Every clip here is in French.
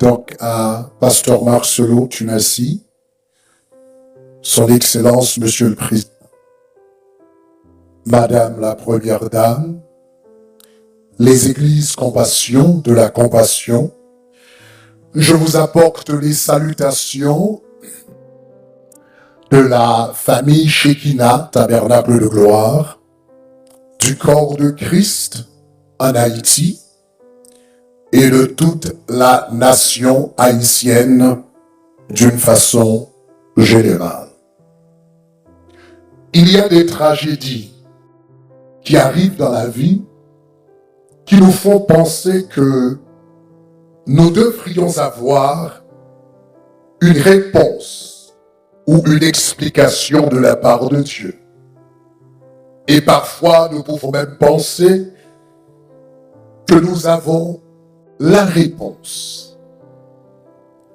Donc, à Pasteur Marcelo Tunassi, Son Excellence, Monsieur le Président, Madame la Première Dame, les Églises Compassion de la Compassion, je vous apporte les salutations de la famille Shekinah, Tabernacle de Gloire, du corps de Christ en Haïti et de toute la nation haïtienne d'une façon générale. Il y a des tragédies qui arrivent dans la vie qui nous font penser que nous devrions avoir une réponse ou une explication de la part de Dieu. Et parfois, nous pouvons même penser que nous avons la réponse.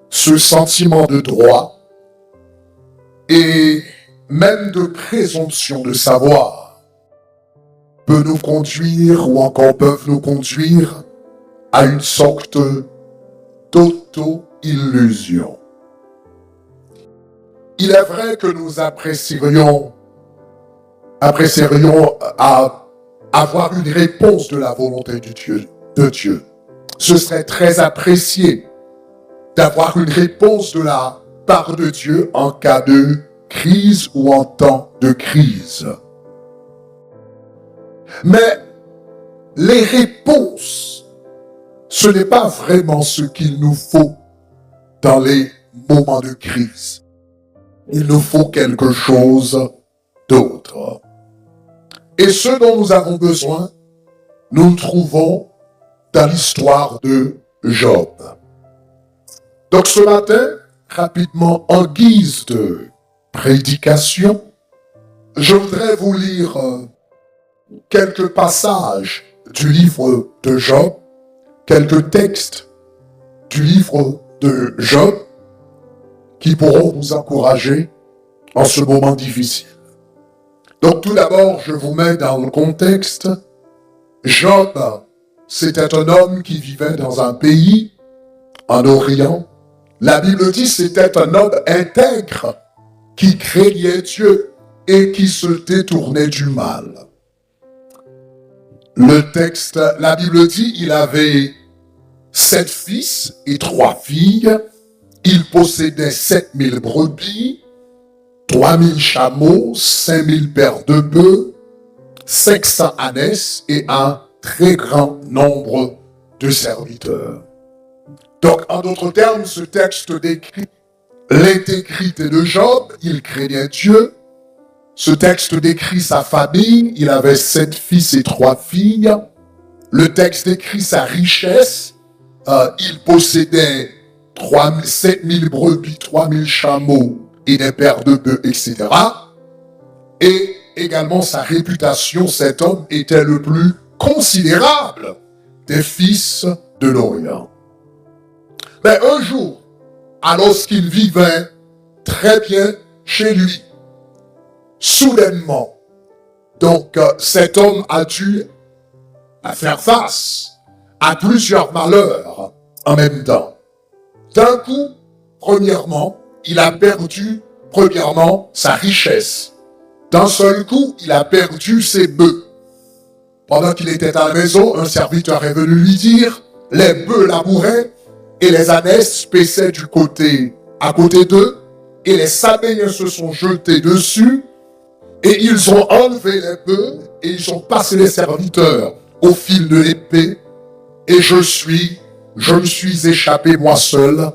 Ce sentiment de droit et même de présomption de savoir peut nous conduire ou encore peuvent nous conduire à une sorte d'auto-illusion. Il est vrai que nous apprécierions à avoir une réponse de la volonté de Dieu. Ce serait très apprécié d'avoir une réponse de la part de Dieu en cas de crise ou en temps de crise. Mais les réponses, ce n'est pas vraiment ce qu'il nous faut dans les moments de crise. Il nous faut quelque chose d'autre. Et ce dont nous avons besoin, nous le trouvons dans l'histoire de Job. Donc ce matin, rapidement, en guise de prédication, je voudrais vous lire quelques passages du livre de Job, quelques textes du livre de Job qui pourront vous encourager en ce moment difficile. Donc tout d'abord, je vous mets dans le contexte. Job, c'était un homme qui vivait dans un pays en Orient. La Bible dit c'était un homme intègre qui craignait Dieu et qui se détournait du mal. Le texte, la Bible dit, il avait 7 fils et 3 filles. Il possédait 7000 brebis, 3000 chameaux, 5000 paires de bœufs, 500 ânesses et un très grand nombre de serviteurs. Donc, en d'autres termes, ce texte décrit l'intégrité de Job. Il craignait Dieu. Ce texte décrit sa famille. Il avait 7 fils et 3 filles. Le texte décrit sa richesse. Il possédait 7000 brebis, 3000 chameaux et des paires de bœufs, etc. Et également sa réputation. Cet homme était le plus considérable des fils de l'Orient. Mais un jour, alors qu'il vivait très bien chez lui, soudainement, donc cet homme a dû faire face à plusieurs malheurs en même temps. D'un coup, premièrement, il a perdu, sa richesse. D'un seul coup, il a perdu ses bœufs. Pendant qu'il était à la maison, un serviteur est venu lui dire, les bœufs labouraient et les ânesses paissaient à côté d'eux, et les saméens se sont jetés dessus, et ils ont enlevé les bœufs, et ils ont passé les serviteurs au fil de l'épée, et je me suis échappé moi seul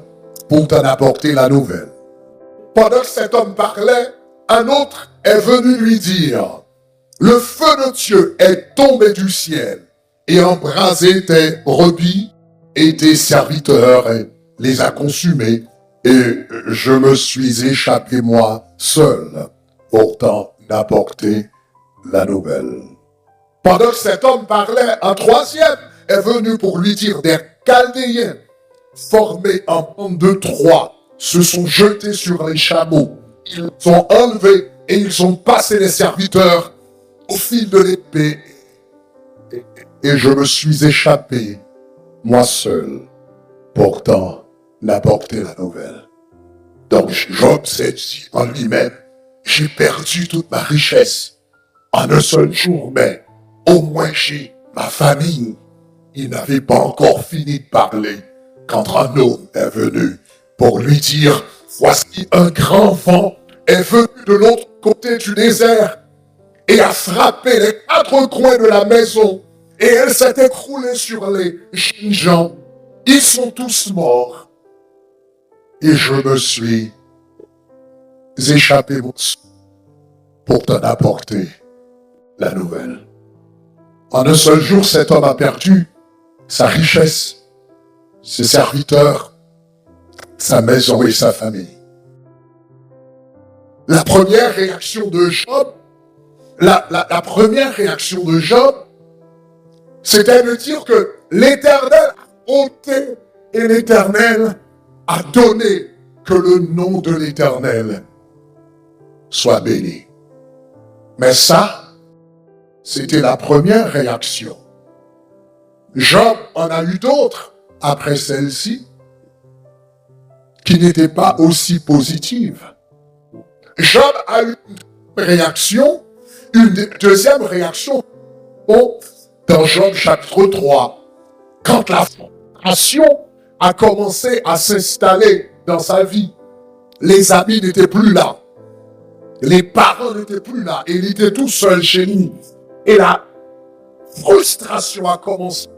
pour t'en apporter la nouvelle. Pendant que cet homme parlait, un autre est venu lui dire, le feu de Dieu est tombé du ciel et embrasé tes brebis et tes serviteurs et les a consumés, et je me suis échappé moi seul pour t'en apporter la nouvelle. Pendant que cet homme parlait, un troisième est venu pour lui dire, des Chaldéens formés en bande de 3 se sont jetés sur les chameaux, ils ont enlevé et ils ont passé les serviteurs au fil de l'épée, et je me suis échappé moi seul pour t'en d'apporter la nouvelle. Donc Job s'est dit en lui-même, j'ai perdu toute ma richesse en un seul jour, mais au moins j'ai ma famille. Il n'avait pas encore fini de parler quand un homme est venu pour lui dire, voici un grand vent est venu de l'autre côté du désert et a frappé les quatre coins de la maison et elle s'est écroulée sur les jeunes gens. Ils sont tous morts. Et je me suis échappé pour t'en apporter la nouvelle. En un seul jour, cet homme a perdu sa richesse, ses serviteurs, sa maison et sa famille. La première réaction de Job, la première réaction de Job, c'était de dire que l'Éternel a ôté et l'Éternel a donné, que le nom de l'Éternel soit béni. Mais ça, c'était la première réaction. Job en a eu d'autres après celle-ci qui n'étaient pas aussi positives. Job a eu une réaction, une deuxième réaction dans Job chapitre 3, quand la frustration a commencé à s'installer dans sa vie. Les amis n'étaient plus là. Les parents n'étaient plus là. Il était tout seul chez nous. Et la frustration a commencé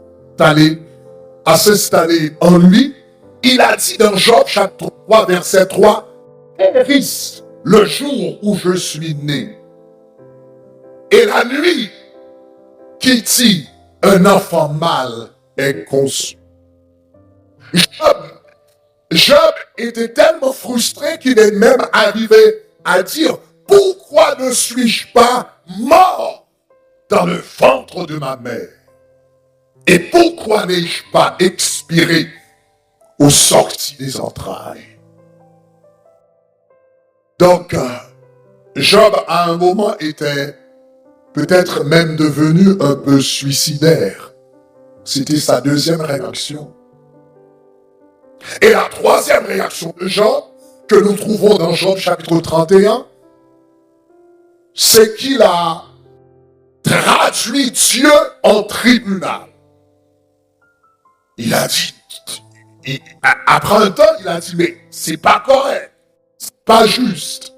à s'installer en lui. Il a dit dans Job chapitre 3, verset 3, « Périsse le jour où je suis né. Et la nuit qui dit, un enfant mâle est conçu. » Job était tellement frustré qu'il est même arrivé à dire, « Pourquoi ne suis-je pas mort dans le ventre de ma mère? Et pourquoi n'ai-je pas expiré aux sorties des entrailles? » Donc, Job à un moment était peut-être même devenu un peu suicidaire. C'était sa deuxième réaction. Et la troisième réaction de Job, que nous trouvons dans Job chapitre 31, c'est qu'il a traduit Dieu en tribunal. Il a dit, après un temps, il a dit, mais c'est pas correct, c'est pas juste.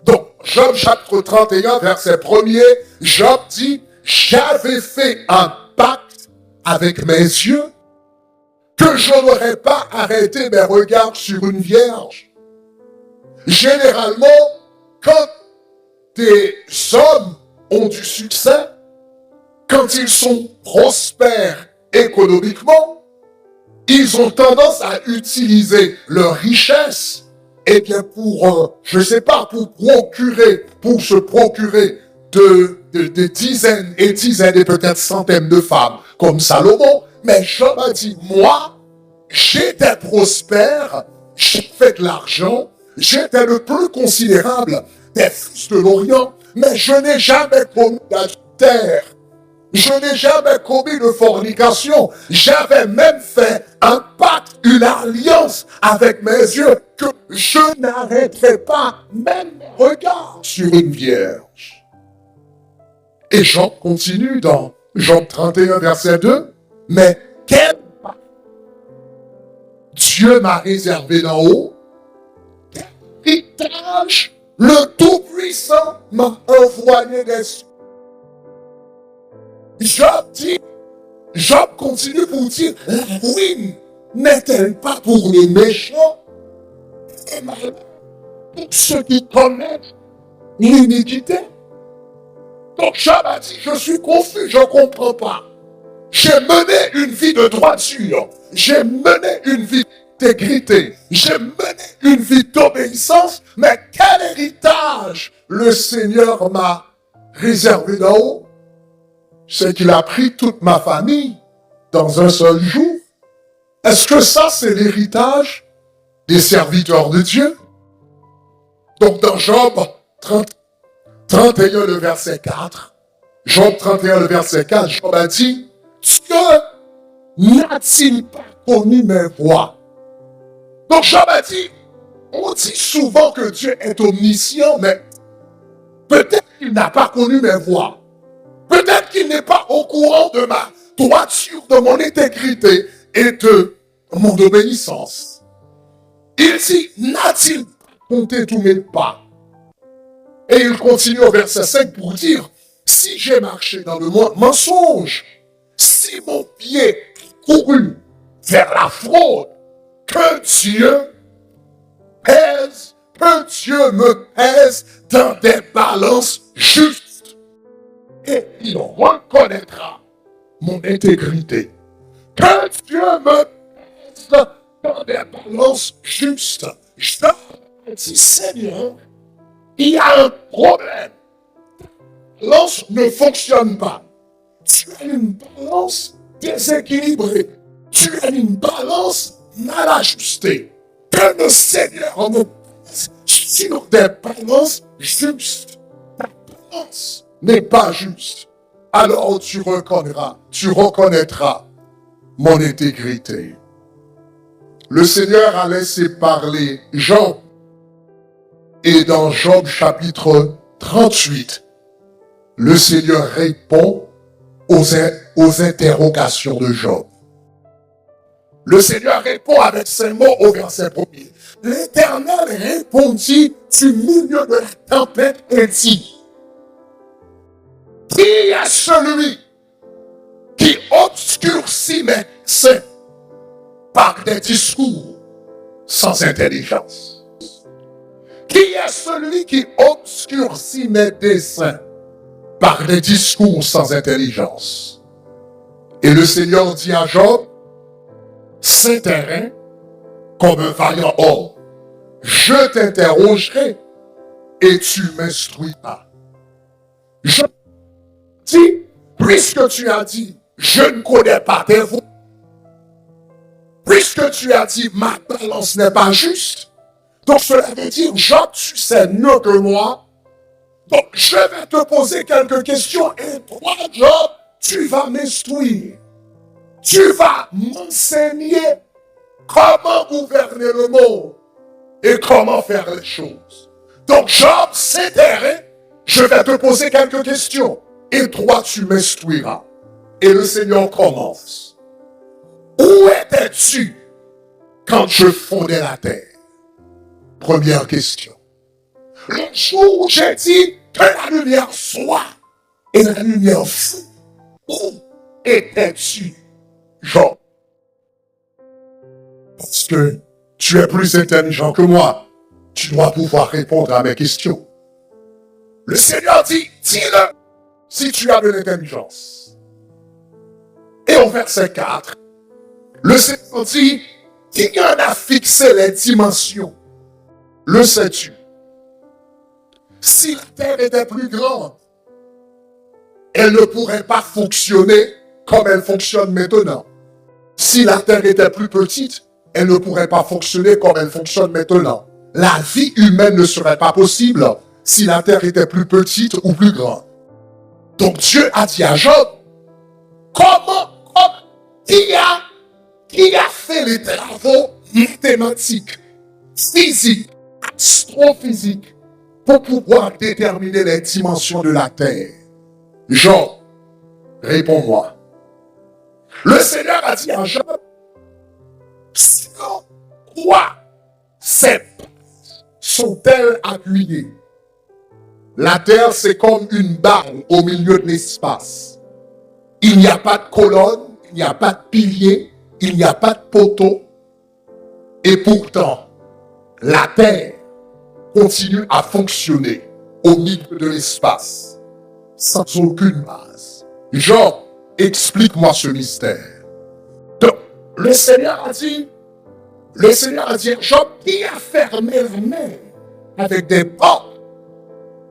Donc, Job chapitre 31, verset 1er, Job dit, j'avais fait un pacte avec mes yeux que je n'aurais pas arrêté mes regards sur une vierge. Généralement, quand des hommes ont du succès, quand ils sont prospères économiquement, ils ont tendance à utiliser leur richesse, eh bien pour, je sais pas, pour se procurer de dizaines et dizaines et peut-être centaines de femmes, comme Salomon. Mais Job a dit, moi, j'étais prospère, j'ai fait de l'argent, j'étais le plus considérable des fils de l'Orient, mais je n'ai jamais commis d'adultère. Je n'ai jamais commis de fornication. J'avais même fait un pacte, une alliance avec mes yeux que je n'arrêterai pas même mes regards sur une vierge. Et Job continue dans Job 31, verset 2. Mais quel pacte Dieu m'a réservé d'en haut, quel héritage le Tout-Puissant m'a envoyé des cieux. Job continue pour dire, la ruine n'est-elle pas pour les méchants et malheureux, pour ceux qui commettent l'iniquité? Donc Job a dit, je suis confus, je ne comprends pas. J'ai mené une vie de droiture, j'ai mené une vie d'intégrité, j'ai mené une vie d'obéissance, mais quel héritage le Seigneur m'a réservé d'en haut? C'est qu'il a pris toute ma famille dans un seul jour. Est-ce que ça, c'est l'héritage des serviteurs de Dieu? Donc dans Job 31, le verset 4, Job 31, le verset 4, Job a dit, Dieu n'a-t-il pas connu mes voies? Donc Job a dit, on dit souvent que Dieu est omniscient, mais peut-être qu'il n'a pas connu mes voies. Peut-être qu'il n'est pas au courant de ma droiture, de mon intégrité et de mon obéissance. Il dit, n'a-t-il pas compté tous mes pas? Et il continue au verset 5 pour dire, si j'ai marché dans le mensonge, si mon pied couru vers la fraude, que Dieu me pèse dans des balances justes. Et il reconnaîtra mon intégrité. Que Dieu me pèse dans des balances justes. Je dis, Seigneur, il y a un problème. La balance ne fonctionne pas. Tu as une balance déséquilibrée. Tu as une balance mal ajustée. Que le Seigneur me pèse sur des balances justes. Ta balance n'est pas juste. Alors tu reconnaîtras mon intégrité. Le Seigneur a laissé parler Job. Et dans Job chapitre 38, le Seigneur répond aux interrogations de Job. Le Seigneur répond avec ces mots au verset 1er. L'Éternel répondit du milieu de la tempête et dit, qui est celui qui obscurcit mes pensées par des discours sans intelligence? Qui est celui qui obscurcit mes desseins par des discours sans intelligence? Et le Seigneur dit à Job, Saint terrain, comme un vaillant homme, je t'interrogerai et tu m'instruiras. Je dis, puisque tu as dit, je ne connais pas tes voies, puisque tu as dit, ma balance n'est pas juste, donc cela veut dire, Job, tu sais mieux que moi. Donc je vais te poser quelques questions et toi, Job, tu vas m'instruire. Tu vas m'enseigner comment gouverner le monde et comment faire les choses. Donc Job, c'est terrain, je vais te poser quelques questions et toi, tu m'instruiras. Et le Seigneur commence. Où étais-tu quand je fondais la terre? Première question. Le jour où j'ai dit que la lumière soit et la lumière fut, où étais-tu, Job? Parce que tu es plus intelligent que moi, tu dois pouvoir répondre à mes questions. Le Seigneur dit, dis-le si tu as de l'intelligence. Et au verset 4, le Seigneur dit, qui en a fixé les dimensions? Le sais-tu? Si la terre était plus grande, elle ne pourrait pas fonctionner comme elle fonctionne maintenant. Si la terre était plus petite, elle ne pourrait pas fonctionner comme elle fonctionne maintenant. La vie humaine ne serait pas possible si la terre était plus petite ou plus grande. Donc Dieu a dit à Job, qui a fait les travaux mathématiques, physiques, astrophysiques, pour pouvoir déterminer les dimensions de la terre? Job, réponds-moi. Le Seigneur a dit à Job, sur quoi ces bases sont-elles appuyées? La terre, c'est comme une barre au milieu de l'espace. Il n'y a pas de colonne, il n'y a pas de pilier, il n'y a pas de poteau. Et pourtant, la terre continue à fonctionner au milieu de l'espace, sans aucune base. Job, explique-moi ce mystère. Donc, le Seigneur a dit, Job, qui a fermé la mer avec des portes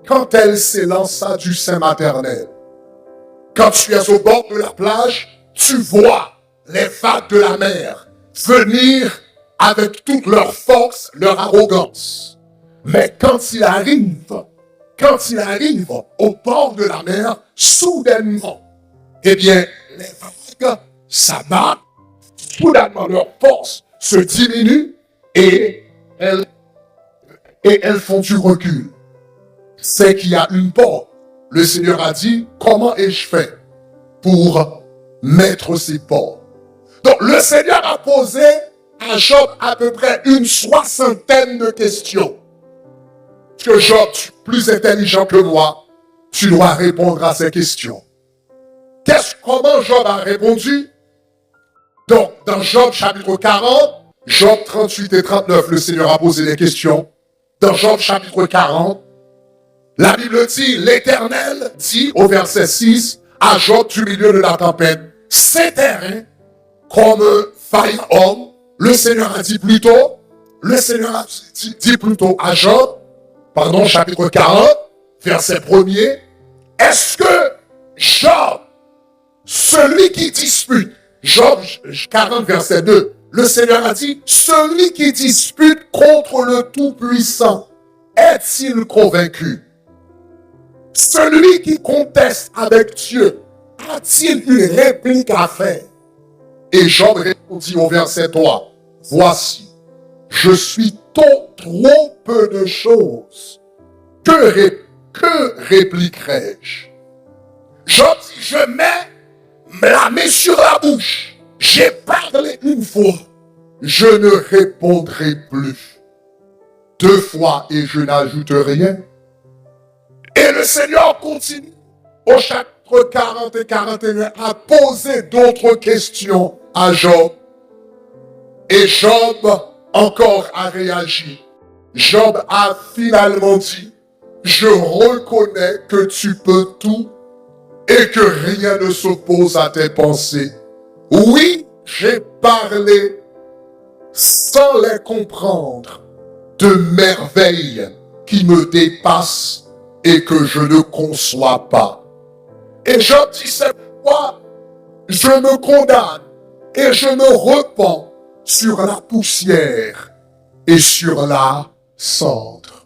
quand elle s'élança du sein maternel? Quand tu es au bord de la plage, tu vois les vagues de la mer venir avec toute leur force, leur arrogance. Mais quand il arrive au bord de la mer, soudainement, eh bien, les vagues s'abattent, soudainement leur force se diminue et elles font du recul. C'est qu'il y a une porte. Le Seigneur a dit, comment ai-je fait pour mettre ces portes? Donc le Seigneur a posé à Job à peu près une 60aine de questions. Parce que Job, tu es plus intelligent que moi, tu dois répondre à ces questions. Comment Job a répondu? Donc, dans Job chapitre 40, Job 38 et 39, le Seigneur a posé des questions. Dans Job chapitre 40, la Bible dit, l'Éternel dit au verset 6, à Job du milieu de la tempête, c'est terrain comme faille homme. Le Seigneur a dit plutôt à Job, chapitre 40, verset 1er, est-ce que Job, celui qui dispute, Job 40, verset 2, le Seigneur a dit, celui qui dispute contre le Tout-Puissant, est-il convaincu? Celui qui conteste avec Dieu, a-t-il une réplique à faire? Et Job répondit au verset 3, voici, je suis trop peu de choses. Que répliquerai-je? Job dit, je mets la main sur la bouche. J'ai parlé une fois. Je ne répondrai plus. 2 fois et je n'ajoute rien. Et le Seigneur continue au chapitre 40 et 41 à poser d'autres questions à Job. Et Job encore a réagi. Job a finalement dit, je reconnais que tu peux tout et que rien ne s'oppose à tes pensées. Oui, j'ai parlé sans les comprendre de merveilles qui me dépassent et que je ne conçois pas. Et Job dit, c'est pourquoi je me condamne et je me repens sur la poussière et sur la cendre.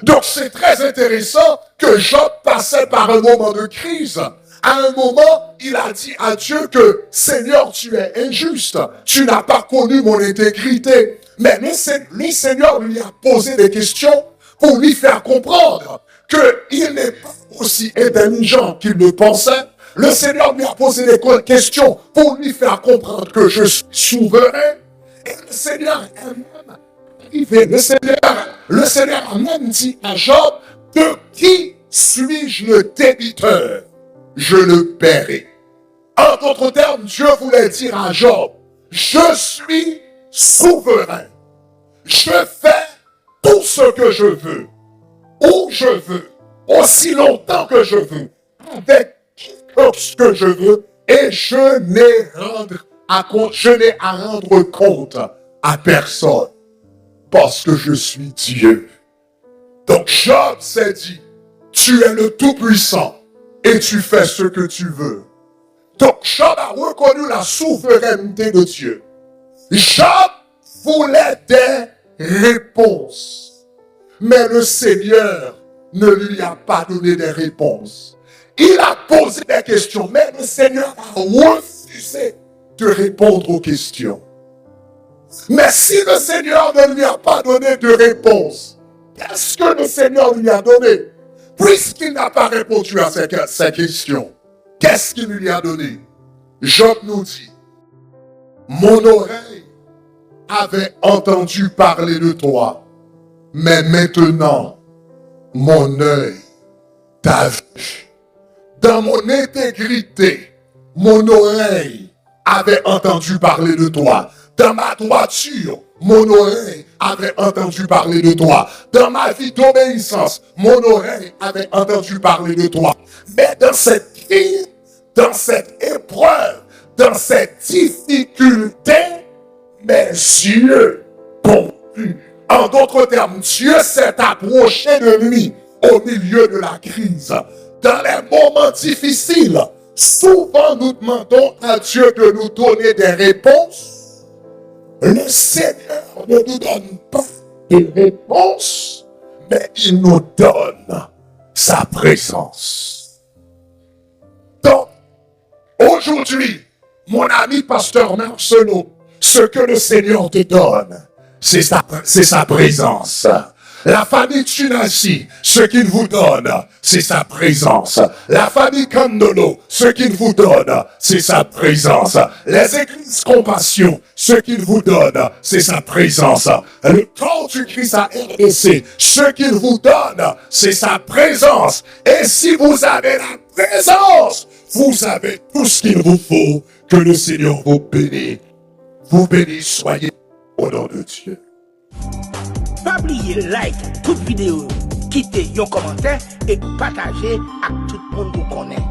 Donc c'est très intéressant que Job passait par un moment de crise. À un moment, il a dit à Dieu que Seigneur, tu es injuste, tu n'as pas connu mon intégrité. Mais le Seigneur lui a posé des questions pour lui faire comprendre qu'il n'est pas aussi intelligent qu'il le pensait. Le Seigneur lui a posé des questions pour lui faire comprendre que je suis souverain. Et le Seigneur est même arrivé. Le Seigneur a même dit à Job, de qui suis-je le débiteur? Je le paierai. En d'autres termes, Dieu voulait dire à Job, je suis souverain. Je fais tout ce que je veux, où je veux, aussi longtemps que je veux, avec ce que je veux, et je n'ai à rendre compte à personne, parce que je suis Dieu. Donc Job s'est dit, tu es le Tout-Puissant, et tu fais ce que tu veux. Donc Job a reconnu la souveraineté de Dieu. Job voulait des réponses, mais le Seigneur ne lui a pas donné des réponses. Il a posé des questions, mais le Seigneur a refusé de répondre aux questions. Mais si le Seigneur ne lui a pas donné de réponse, qu'est-ce que le Seigneur lui a donné? Puisqu'il n'a pas répondu à ces questions, qu'est-ce qu'il lui a donné? Job nous dit, mon oreille avait entendu parler de toi, mais maintenant, mon œil t'a vu. Dans mon intégrité, mon oreille avait entendu parler de toi. Dans ma droiture, mon oreille avait entendu parler de toi. Dans ma vie d'obéissance, mon oreille avait entendu parler de toi. Mais dans cette crise, dans cette épreuve, dans cette difficulté, mes yeux t'ont vu. En d'autres termes, Dieu s'est approché de lui au milieu de la crise. Dans les moments difficiles, souvent nous demandons à Dieu de nous donner des réponses. Le Seigneur ne nous donne pas de réponses, mais il nous donne sa présence. Donc, aujourd'hui, mon ami pasteur Marcelo, ce que le Seigneur te donne, c'est sa présence. La famille Tchinasi, ce qu'il vous donne, c'est sa présence. La famille Kandolo, ce qu'il vous donne, c'est sa présence. Les églises Compassion, ce qu'il vous donne, c'est sa présence. Le corps du Christ à RDC, ce qu'il vous donne, c'est sa présence. Et si vous avez la présence, vous avez tout ce qu'il vous faut. Que le Seigneur vous bénisse. Vous bénisse, soyez au nom de Dieu. Pas oublier like toute vidéo, quitter un commentaire et partager à tout le monde vous connaît.